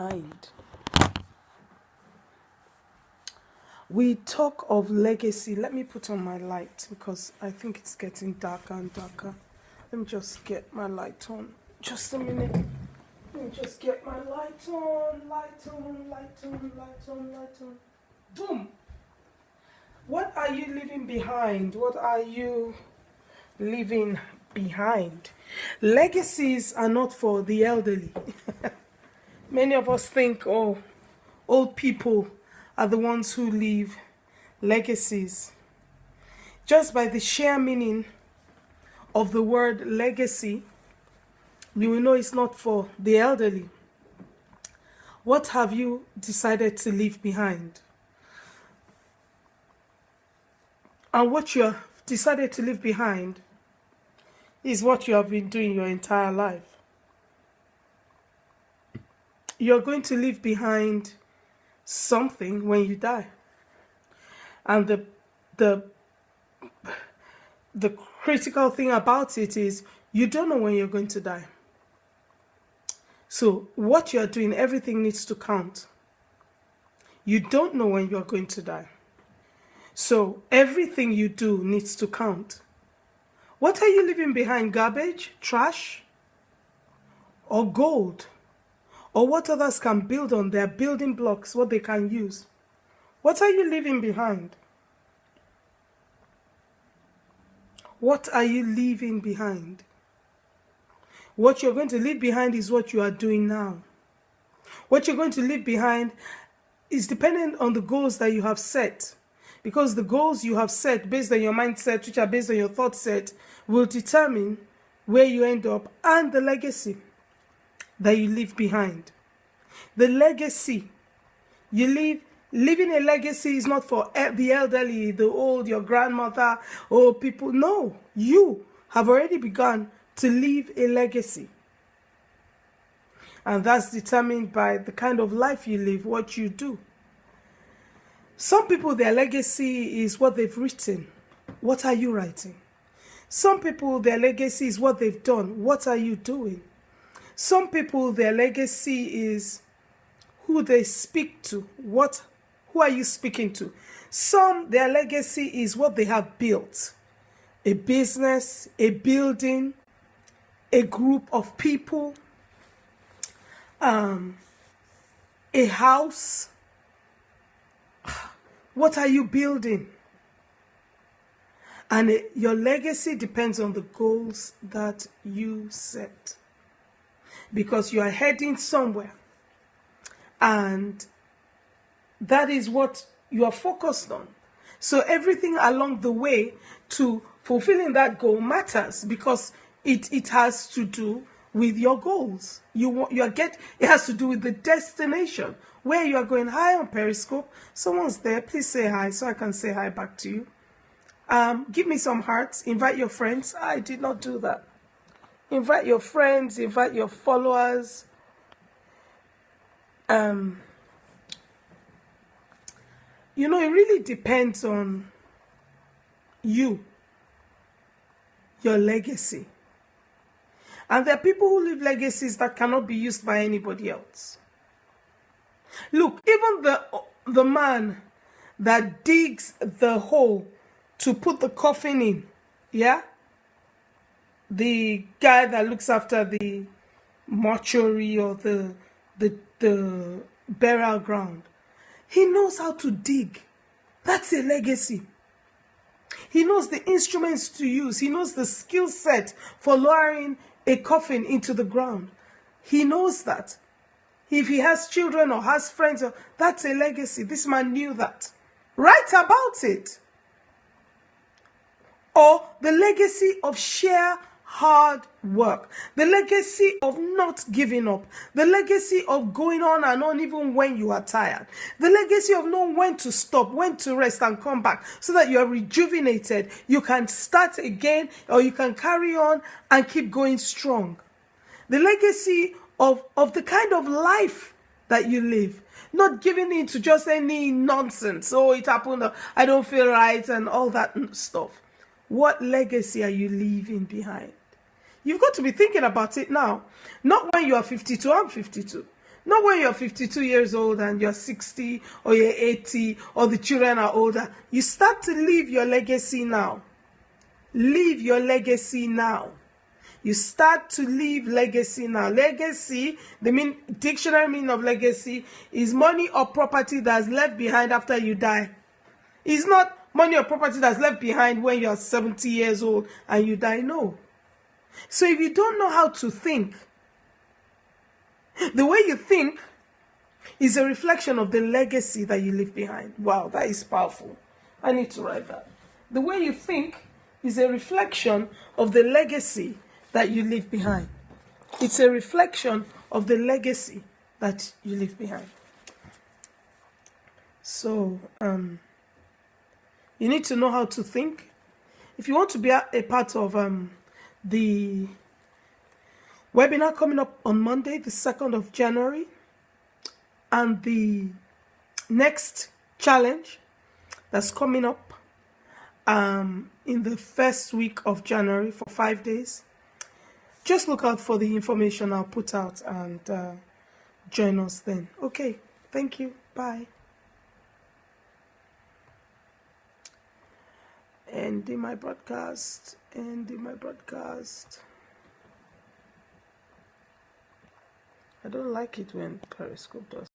behind. We talk of legacy. Let me put on my light because I think it's getting darker and darker. Let me just get my light on. Just a minute. Let me just get my light on. Light on, light on, light on, light on. Boom! What are you leaving behind? What are you leaving behind? Legacies are not for the elderly. Many of us think, oh, old people are the ones who leave legacies. Just by the sheer meaning of the word legacy, you will know it's not for the elderly. What have you decided to leave behind? And what you have decided to leave behind is what you have been doing your entire life. You're going to leave behind something when you die. And the critical thing about it is you don't know when you're going to die. So what you're doing, everything needs to count. You don't know when you're going to die. So everything you do needs to count. What are you leaving behind? Garbage, trash, or gold? Or what others can build on, their building blocks, what they can use? What are you leaving behind? What are you leaving behind? What you're going to leave behind is what you are doing now. What you're going to leave behind is dependent on the goals that you have set. Because the goals you have set based on your mindset, which are based on your thought set, will determine where you end up and the legacy that you leave behind. The legacy you leave, leaving a legacy is not for the elderly, the old, your grandmother, or people. No, you have already begun to leave a legacy. And that's determined by the kind of life you live, what you do. Some people, their legacy is what they've written. What are you writing? Some people, their legacy is what they've done. What are you doing? Some people, their legacy is who they speak to. Who are you speaking to? Some, their legacy is what they have built. A business, a building, a group of people, a house. What are you building? And your legacy depends on the goals that you set. Because you are heading somewhere. And that is what you are focused on. So everything along the way to fulfilling that goal matters because it has to do with your goals. It has to do with the destination where you are going. Hi on Periscope. Someone's there. Please say hi so I can say hi back to you. Give me some hearts. Invite your friends. I did not do that. Invite your friends. Invite your followers. You know, it really depends on you, your legacy. And there are people who leave legacies that cannot be used by anybody else. Look, even the man that digs the hole to put the coffin in, yeah? The guy that looks after the mortuary or the burial ground, he knows how to dig. That's a legacy. He knows the instruments to use. He knows the skill set for lowering a coffin into the ground. He knows that. If he has children or has friends, that's a legacy. This man knew that. Write about it. Or the legacy of sheer hard work. The legacy of not giving up. The legacy of going on and on even when you are tired. The legacy of knowing when to stop, when to rest and come back so that you are rejuvenated. You can start again or you can carry on and keep going strong. The legacy of the kind of life that you live. Not giving in to just any nonsense. Oh, it happened. I don't feel right and all that stuff. What legacy are you leaving behind? You've got to be thinking about it now. Not when you are 52, I'm 52. Not when you're 52 years old and you're 60 or you're 80 or the children are older. You start to leave your legacy now. Leave your legacy now. You start to leave legacy now. Legacy, the dictionary meaning of legacy is money or property that's left behind after you die. It's not money or property that's left behind when you're 70 years old and you die. No. So if you don't know how to think, the way you think is a reflection of the legacy that you leave behind. Wow, that is powerful. I need to write that. The way you think is a reflection of the legacy that you leave behind. It's a reflection of the legacy that you leave behind. So, you need to know how to think. If you want to be a part of the webinar coming up on Monday, the 2nd of January, and the next challenge that's coming up in the first week of January for 5 days, just look out for the information I'll put out and join us then. Okay, thank you. Bye. Ending my broadcast. Ending my broadcast. I don't like it when Periscope does.